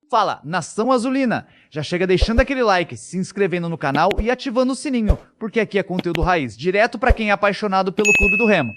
Fala, Nação Azulina! Já chega deixando aquele like, se inscrevendo no canal e ativando o sininho, porque aqui é conteúdo raiz, direto para quem é apaixonado pelo Clube do Remo.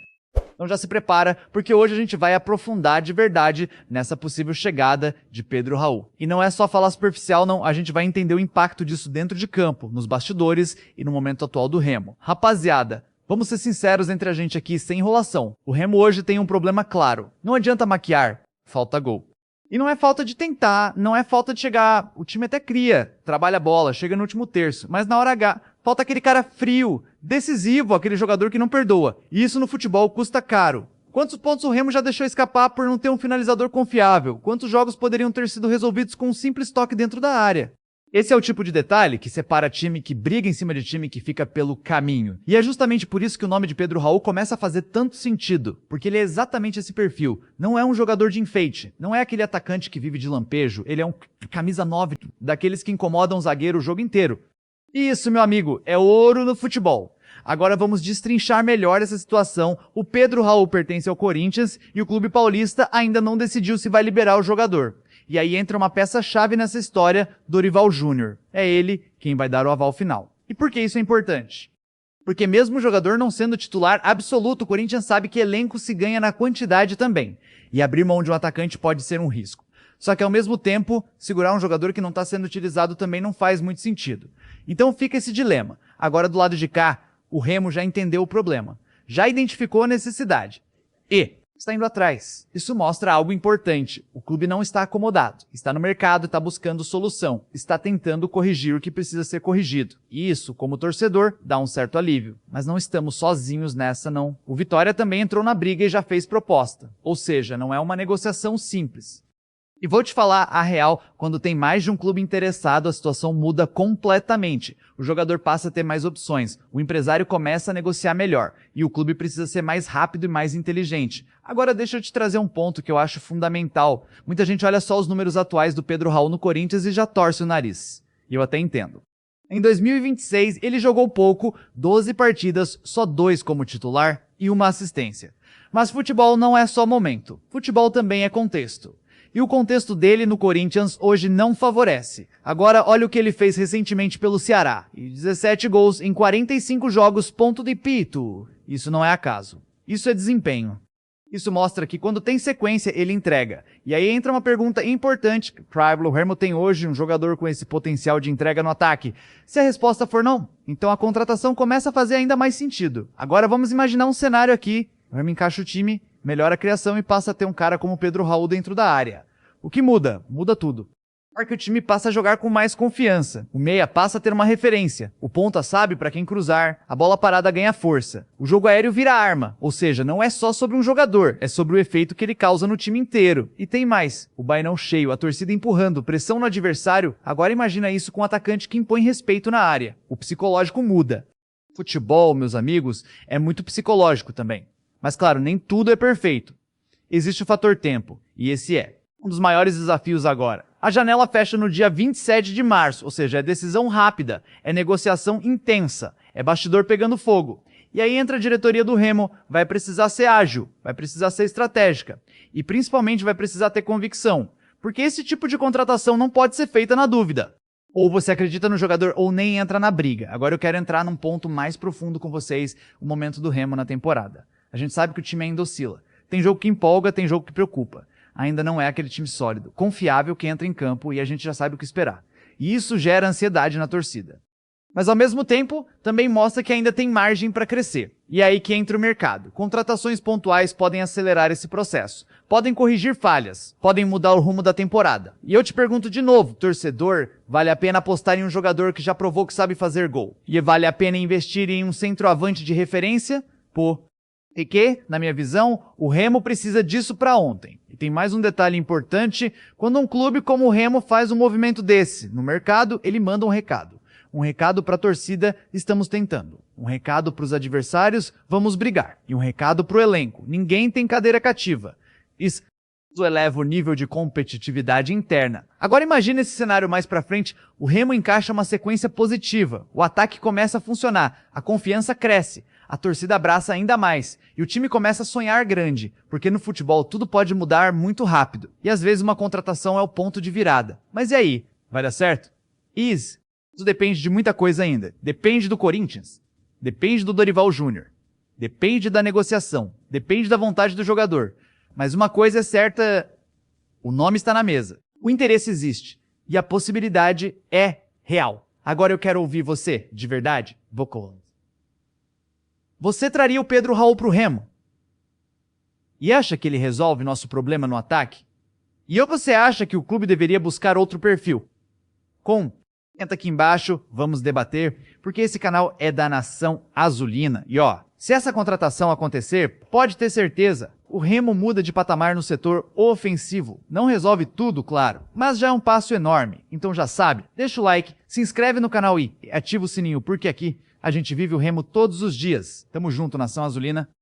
Então já se prepara, porque hoje a gente vai aprofundar de verdade nessa possível chegada de Pedro Raul. E não é só falar superficial não, a gente vai entender o impacto disso dentro de campo, nos bastidores e no momento atual do Remo. Rapaziada, vamos ser sinceros entre a gente aqui, sem enrolação. O Remo hoje tem um problema claro. Não adianta maquiar, falta gol. E não é falta de tentar, não é falta de chegar, o time até cria, trabalha a bola, chega no último terço, mas na hora H, falta aquele cara frio, decisivo, aquele jogador que não perdoa. E isso no futebol custa caro. Quantos pontos o Remo já deixou escapar por não ter um finalizador confiável? Quantos jogos poderiam ter sido resolvidos com um simples toque dentro da área? Esse é o tipo de detalhe que separa time que briga em cima de time que fica pelo caminho. E é justamente por isso que o nome de Pedro Raul começa a fazer tanto sentido, porque ele é exatamente esse perfil. Não é um jogador de enfeite, não é aquele atacante que vive de lampejo, ele é um camisa 9, daqueles que incomodam o zagueiro o jogo inteiro. E isso, meu amigo, é ouro no futebol. Agora vamos destrinchar melhor essa situação. O Pedro Raul pertence ao Corinthians e o clube paulista ainda não decidiu se vai liberar o jogador. E aí entra uma peça-chave nessa história, Dorival Júnior. É ele quem vai dar o aval final. E por que isso é importante? Porque mesmo o jogador não sendo titular absoluto, o Corinthians sabe que elenco se ganha na quantidade também. E abrir mão de um atacante pode ser um risco. Só que ao mesmo tempo, segurar um jogador que não está sendo utilizado também não faz muito sentido. Então fica esse dilema. Agora do lado de cá, o Remo já entendeu o problema. Já identificou a necessidade. E está indo atrás. Isso mostra algo importante. O clube não está acomodado. Está no mercado e está buscando solução. Está tentando corrigir o que precisa ser corrigido. E isso, como torcedor, dá um certo alívio. Mas não estamos sozinhos nessa, não. O Vitória também entrou na briga e já fez proposta. Ou seja, não é uma negociação simples. E vou te falar a real, quando tem mais de um clube interessado, a situação muda completamente. O jogador passa a ter mais opções, o empresário começa a negociar melhor, e o clube precisa ser mais rápido e mais inteligente. Agora deixa eu te trazer um ponto que eu acho fundamental. Muita gente olha só os números atuais do Pedro Raul no Corinthians e já torce o nariz. E eu até entendo. Em 2026, ele jogou pouco, 12 partidas, só 2 como titular e 1 assistência. Mas futebol não é só momento, futebol também é contexto. E o contexto dele no Corinthians hoje não favorece. Agora olha o que ele fez recentemente pelo Ceará. E 17 gols em 45 jogos, ponto de pito. Isso não é acaso. Isso é desempenho. Isso mostra que quando tem sequência, ele entrega. E aí entra uma pergunta importante. O Remo tem hoje um jogador com esse potencial de entrega no ataque? Se a resposta for não, então a contratação começa a fazer ainda mais sentido. Agora vamos imaginar um cenário aqui. O Remo encaixa o time, melhora a criação e passa a ter um cara como Pedro Raul dentro da área. O que muda? Muda tudo. Porque o time passa a jogar com mais confiança. O meia passa a ter uma referência. O ponta sabe para quem cruzar. A bola parada ganha força. O jogo aéreo vira arma. Ou seja, não é só sobre um jogador, é sobre o efeito que ele causa no time inteiro. E tem mais. O bainão cheio, a torcida empurrando, pressão no adversário. Agora imagina isso com um atacante que impõe respeito na área. O psicológico muda. Futebol, meus amigos, é muito psicológico também. Mas claro, nem tudo é perfeito. Existe o fator tempo, e esse é um dos maiores desafios agora. A janela fecha no dia 27 de março, ou seja, é decisão rápida, é negociação intensa, é bastidor pegando fogo. E aí entra a diretoria do Remo, vai precisar ser ágil, vai precisar ser estratégica, e principalmente vai precisar ter convicção, porque esse tipo de contratação não pode ser feita na dúvida. Ou você acredita no jogador ou nem entra na briga. Agora eu quero entrar num ponto mais profundo com vocês, o momento do Remo na temporada. A gente sabe que o time ainda oscila. Tem jogo que empolga, tem jogo que preocupa. Ainda não é aquele time sólido, confiável que entra em campo e a gente já sabe o que esperar. E isso gera ansiedade na torcida. Mas ao mesmo tempo, também mostra que ainda tem margem para crescer. E é aí que entra o mercado. Contratações pontuais podem acelerar esse processo. Podem corrigir falhas, podem mudar o rumo da temporada. E eu te pergunto de novo, torcedor, vale a pena apostar em um jogador que já provou que sabe fazer gol? E vale a pena investir em um centroavante de referência? Pô. E que, na minha visão, o Remo precisa disso para ontem. E tem mais um detalhe importante, quando um clube como o Remo faz um movimento desse, no mercado, ele manda um recado. Um recado para a torcida, estamos tentando. Um recado para os adversários, vamos brigar. E um recado para o elenco, ninguém tem cadeira cativa. Isso eleva o nível de competitividade interna. Agora imagine esse cenário mais pra frente, o Remo encaixa uma sequência positiva, o ataque começa a funcionar, a confiança cresce. a torcida abraça ainda mais e o time começa a sonhar grande, porque no futebol tudo pode mudar muito rápido e às vezes uma contratação é o ponto de virada. Mas e aí, vai dar certo? Isso depende de muita coisa ainda. Depende do Corinthians, depende do Dorival Júnior, depende da negociação, depende da vontade do jogador. Mas uma coisa é certa, o nome está na mesa, o interesse existe e a possibilidade é real. Agora eu quero ouvir você, de verdade, Vocal. Você traria o Pedro Raul pro Remo? E acha que ele resolve nosso problema no ataque? E ou você acha que o clube deveria buscar outro perfil? Comenta aqui embaixo, vamos debater, porque esse canal é da Nação Azulina. E ó, se essa contratação acontecer, pode ter certeza, o Remo muda de patamar no setor ofensivo. Não resolve tudo, claro, mas já é um passo enorme. Então já sabe, deixa o like, se inscreve no canal e ativa o sininho, porque aqui a gente vive o Remo todos os dias. Tamo junto, Nação Azulina.